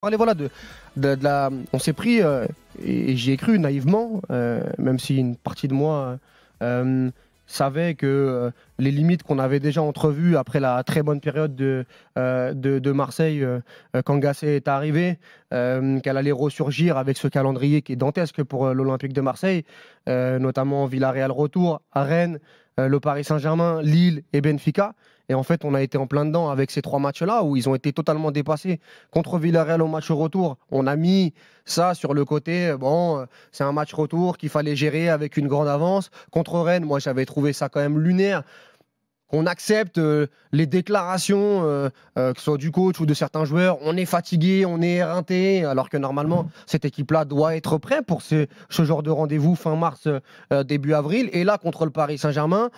Allez, voilà, de la... On s'est pris, et j'y ai cru naïvement, même si une partie de moi savait que les limites qu'on avait déjà entrevues après la très bonne période de Marseille, quand Gasset est arrivé, qu'elle allait ressurgir avec ce calendrier qui est dantesque pour l'Olympique de Marseille, notamment Villarreal retour, à Rennes, le Paris Saint-Germain, Lille et Benfica. Et en fait, on a été en plein dedans avec ces trois matchs-là où ils ont été totalement dépassés. Contre Villarreal au match retour, on a mis ça sur le côté. Bon, c'est un match retour qu'il fallait gérer avec une grande avance. Contre Rennes, moi, j'avais trouvé ça quand même lunaire. On accepte les déclarations, que ce soit du coach ou de certains joueurs. On est fatigué, on est éreinté, alors que normalement, cette équipe-là doit être prête pour ce genre de rendez-vous fin mars, début avril. Et là, contre le Paris Saint-Germain,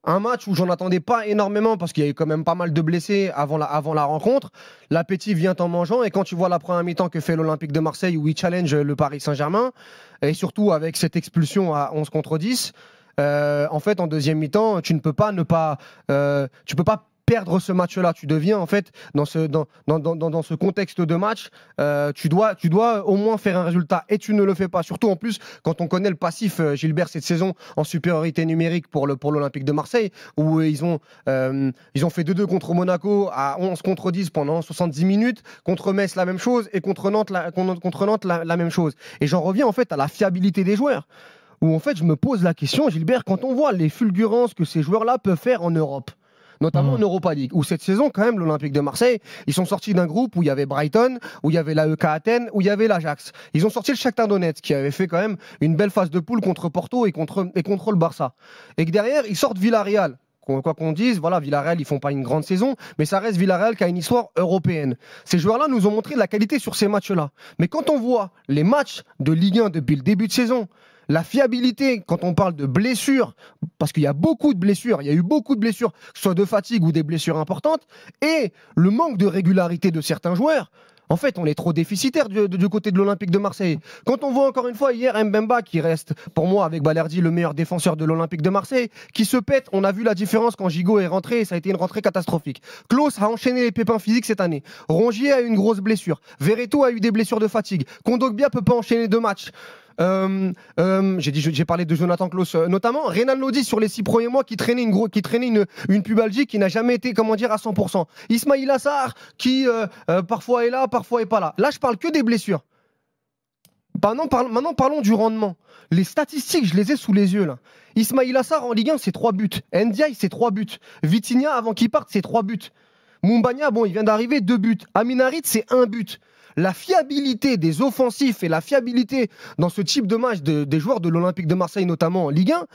un match où j'en attendais pas énormément parce qu'il y a eu quand même pas mal de blessés avant la rencontre. L'appétit vient en mangeant et quand tu vois la première mi-temps que fait l'Olympique de Marseille où il challenge le Paris Saint-Germain et surtout avec cette expulsion à 11 contre 10, en fait en deuxième mi-temps tu ne peux pas tu peux pas perdre ce match-là. Tu deviens en fait dans ce contexte de match, tu dois au moins faire un résultat et tu ne le fais pas. Surtout en plus quand on connaît le passif Gilbert cette saison en supériorité numérique pour l'Olympique de Marseille où ils ont fait 2-2 contre Monaco à 11 contre 10 pendant 70 minutes, contre Metz la même chose et contre Nantes la même chose. Et j'en reviens en fait à la fiabilité des joueurs. Où en fait je me pose la question Gilbert, quand on voit les fulgurances que ces joueurs-là peuvent faire en Europe, notamment en Europa League, où cette saison, quand même, l'Olympique de Marseille, ils sont sortis d'un groupe où il y avait Brighton, où il y avait l'AEK Athènes, où il y avait l'Ajax. Ils ont sorti le Shakhtar Donetsk, qui avait fait quand même une belle phase de poule contre Porto et contre le Barça. Et que derrière, ils sortent Villarreal. Quoi qu'on dise, voilà, Villarreal, ils font pas une grande saison, mais ça reste Villarreal qui a une histoire européenne. Ces joueurs-là nous ont montré de la qualité sur ces matchs-là. Mais quand on voit les matchs de Ligue 1 depuis le début de saison, la fiabilité, quand on parle de blessures, parce qu'il y a beaucoup de blessures, il y a eu beaucoup de blessures, que ce soit de fatigue ou des blessures importantes, et le manque de régularité de certains joueurs, en fait, on est trop déficitaire du côté de l'Olympique de Marseille. Quand on voit encore une fois hier Mbemba, qui reste pour moi avec Balerdi le meilleur défenseur de l'Olympique de Marseille, qui se pète, on a vu la différence quand Gigot est rentré, et ça a été une rentrée catastrophique. Klaus a enchaîné les pépins physiques cette année. Rongier a eu une grosse blessure. Verreto a eu des blessures de fatigue. Kondogbia peut pas enchaîner 2 matchs. J'ai parlé de Jonathan Klaus notamment. Renan Lodi sur les 6 premiers mois qui traînait une pubalgie qui n'a jamais été à 100%. Ismail Assar qui parfois est là, parfois est pas là. Là je parle que des blessures. Maintenant parlons du rendement. Les statistiques je les ai sous les yeux là. Ismail Assar en Ligue 1 c'est 3 buts. Ndiaye c'est 3 buts. Vitinha avant qu'il parte c'est 3 buts. Moumbagna bon il vient d'arriver 2 buts. Amin Harit c'est 1 but. La fiabilité des offensifs et la fiabilité dans ce type de match des joueurs de l'Olympique de Marseille, notamment en Ligue 1,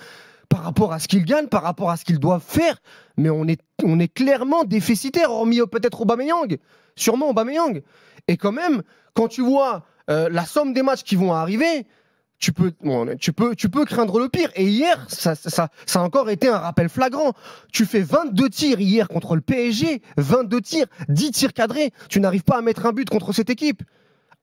par rapport à ce qu'ils gagnent, par rapport à ce qu'ils doivent faire, mais on est clairement déficitaire, hormis peut-être Aubameyang, sûrement Aubameyang. Et quand même, quand tu vois la somme des matchs qui vont arriver, tu peux craindre le pire. Et hier, ça a encore été un rappel flagrant. Tu fais 22 tirs hier contre le PSG, 22 tirs, 10 tirs cadrés. Tu n'arrives pas à mettre un but contre cette équipe.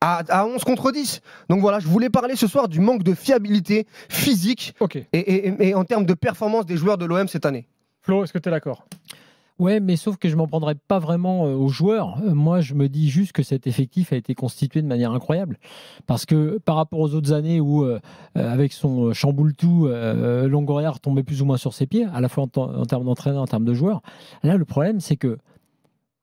À 11 contre 10. Donc voilà, je voulais parler ce soir du manque de fiabilité physique et en termes de performance des joueurs de l'OM cette année. Flo, est-ce que tu es d'accord ? Ouais, mais sauf que je m'en prendrais pas vraiment aux joueurs. Moi, je me dis juste que cet effectif a été constitué de manière incroyable. Parce que par rapport aux autres années où, avec son chamboule-tout, Longoria retombait plus ou moins sur ses pieds, à la fois en termes d'entraîneur, en termes de joueurs, là, le problème, c'est que...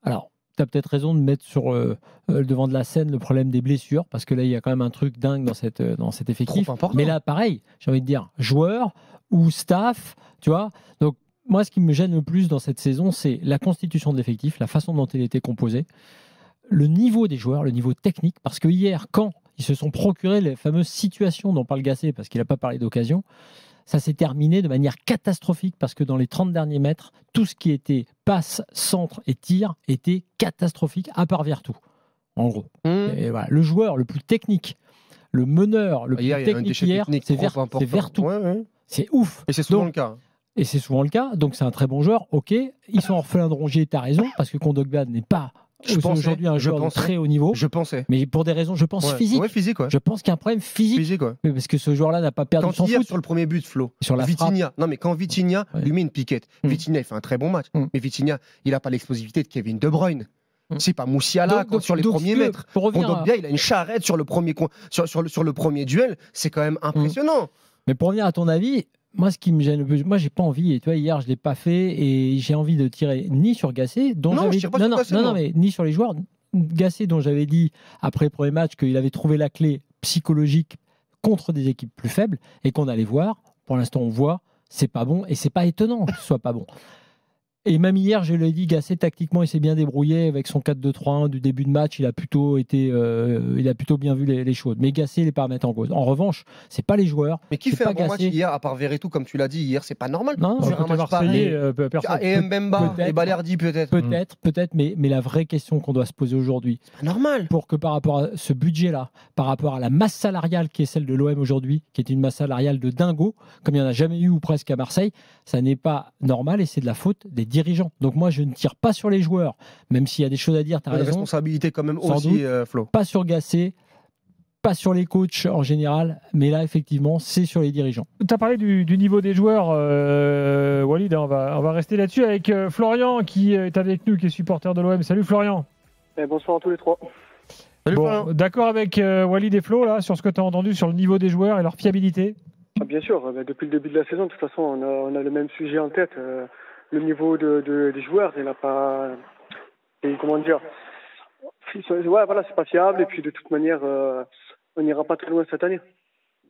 Alors, tu as peut-être raison de mettre sur le devant de la scène le problème des blessures, parce que là, il y a quand même un truc dingue dans cet effectif. Mais là, pareil, j'ai envie de dire, joueurs ou staff, tu vois. Donc, moi, ce qui me gêne le plus dans cette saison, c'est la constitution de l'effectif, la façon dont il était composé, le niveau des joueurs, le niveau technique. Parce que hier, quand ils se sont procurés les fameuses situations dont parle Gasset, parce qu'il n'a pas parlé d'occasion, ça s'est terminé de manière catastrophique parce que dans les 30 derniers mètres, tout ce qui était passe, centre et tir était catastrophique, à part Vertou, en gros. Et voilà, le joueur le plus technique, le meneur le plus technique hier, c'est Vertou. Ouais. C'est ouf. Et c'est souvent le cas. Et c'est souvent le cas, donc c'est un très bon joueur, ok. Ils sont orphelins de Rongier, tu as raison, parce que Kondogbia n'est pas aujourd'hui un joueur de très haut niveau. Je pensais. Mais pour des raisons, je pense, physiques. Ouais, physique, ouais. Je pense qu'il y a un problème physique. Ouais. Parce que ce joueur-là n'a pas perdu son foot. Sur le premier but, Flo, sur la Vitinha, non mais quand Vitinha lui met une piquette, Vitinha il fait un très bon match, mais Vitinha il n'a pas l'explosivité de Kevin De Bruyne. C'est pas Moussiala sur les premiers mètres. Kondogbia, il a une charrette sur le premier sur le premier duel. C'est quand même impressionnant. Mais pour revenir à ton avis, moi, ce qui me gêne le plus, moi, j'ai pas envie. Et toi, hier, je l'ai pas fait et j'ai envie de tirer ni sur Gasset, mais ni sur les joueurs. Gasset, dont j'avais dit après le premier match qu'il avait trouvé la clé psychologique contre des équipes plus faibles et qu'on allait voir. Pour l'instant, on voit, c'est pas bon et c'est pas étonnant que ce soit pas bon. Et même hier, je l'ai dit, Gasset, tactiquement, il s'est bien débrouillé avec son 4-2-3-1 du début de match. Il a plutôt bien vu les choses. Mais Gasset, il n'est pas à mettre en cause. En revanche, c'est pas les joueurs. Mais qui fait un bon match hier, à part Verretou, comme tu l'as dit hier, c'est pas normal. Non, sur un match pareil. Et Mbemba, et Balerdi peut-être. Peut-être, mais la vraie question qu'on doit se poser aujourd'hui, c'est pas normal. Pour que par rapport à ce budget-là, par rapport à la masse salariale qui est celle de l'OM aujourd'hui, qui est une masse salariale de dingo, comme il n'y en a jamais eu ou presque à Marseille, ça n'est pas normal et c'est de la faute des dirigeants. Donc moi, je ne tire pas sur les joueurs, même s'il y a des choses à dire, tu as raison. Une responsabilité quand même aussi, Flo. Pas sur Gasset, pas sur les coachs en général, mais là, effectivement, c'est sur les dirigeants. Tu as parlé du niveau des joueurs, Walid, on va rester là-dessus avec Florian qui est avec nous, qui est supporter de l'OM. Salut Florian. Bonsoir à tous les trois. Bon, d'accord avec Walid et Flo là, sur ce que tu as entendu sur le niveau des joueurs et leur fiabilité? Bien sûr, depuis le début de la saison, de toute façon, on a le même sujet en tête. Le niveau des joueurs, il n'a pas... comment dire, voilà, c'est pas fiable. Et puis de toute manière, on n'ira pas très loin cette année.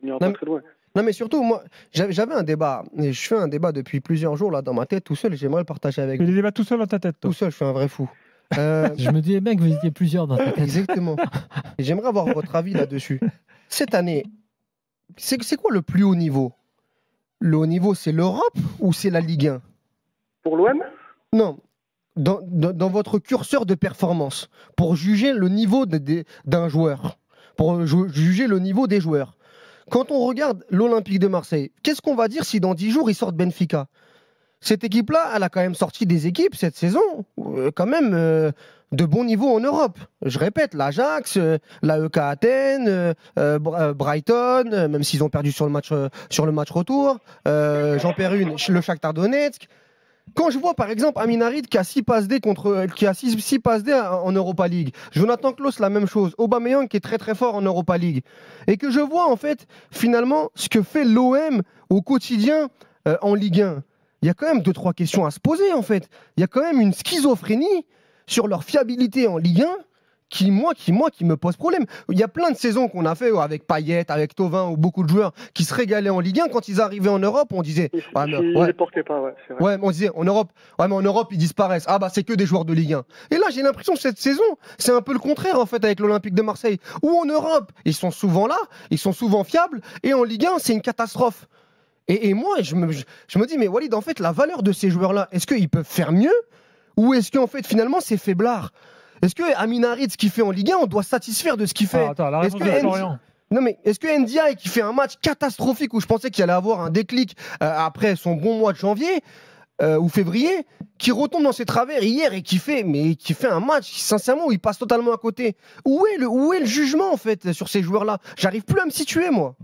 On n'ira pas très loin. Non, mais surtout, moi, j'avais un débat. Et je fais un débat depuis plusieurs jours là dans ma tête, tout seul. J'aimerais le partager avec vous. Tu débats tout seul dans ta tête, toi. Tout seul, je suis un vrai fou. Je me disais bien que vous étiez plusieurs dans ta tête. Exactement. Et j'aimerais avoir votre avis là-dessus. Cette année, c'est quoi le plus haut niveau? Le haut niveau, c'est l'Europe ou c'est la Ligue 1? Pour l'OM? Non. Dans votre curseur de performance, pour juger le niveau d'un joueur, pour juger le niveau des joueurs. Quand on regarde l'Olympique de Marseille, qu'est-ce qu'on va dire si dans 10 jours, ils sortent Benfica? Cette équipe-là, elle a quand même sorti des équipes cette saison, quand même de bon niveau en Europe. Je répète, l'Ajax, l'AEK Athènes, Brighton, même s'ils ont perdu sur le match retour, j'en perds une, le Shakhtar Donetsk. Quand je vois par exemple Amin Harit qui a 6 passes D en Europa League, Jonathan Klaus la même chose, Aubameyang qui est très très fort en Europa League, et que je vois en fait finalement ce que fait l'OM au quotidien en Ligue 1, il y a quand même 2-3 questions à se poser en fait. Il y a quand même une schizophrénie sur leur fiabilité en Ligue 1 qui me pose problème. Il y a plein de saisons qu'on a fait avec Payet, avec Thauvin ou beaucoup de joueurs qui se régalaient en Ligue 1. Quand ils arrivaient en Europe, on disait ils les portaient pas, c'est vrai. Ouais, on disait en Europe, mais en Europe ils disparaissent. Ah bah c'est que des joueurs de Ligue 1. Et là, j'ai l'impression que cette saison, c'est un peu le contraire en fait avec l'Olympique de Marseille, où en Europe, ils sont souvent là, ils sont souvent fiables, et en Ligue 1, c'est une catastrophe. Et moi, je me dis, mais Walid, en fait, la valeur de ces joueurs-là, est-ce qu'ils peuvent faire mieux? Ou est-ce qu'en fait, finalement, c'est faiblard? Est-ce que Amin Harit, ce qu'il fait en Ligue 1, on doit satisfaire de ce qu'il fait? Attends, la réponse de Florian. Non, mais est-ce que Ndiaye, qui fait un match catastrophique où je pensais qu'il allait avoir un déclic après son bon mois de janvier ou février, qui retombe dans ses travers hier et qui fait un match, sincèrement, où il passe totalement à côté? Où est le jugement, en fait, sur ces joueurs-là? J'arrive plus à me situer, moi.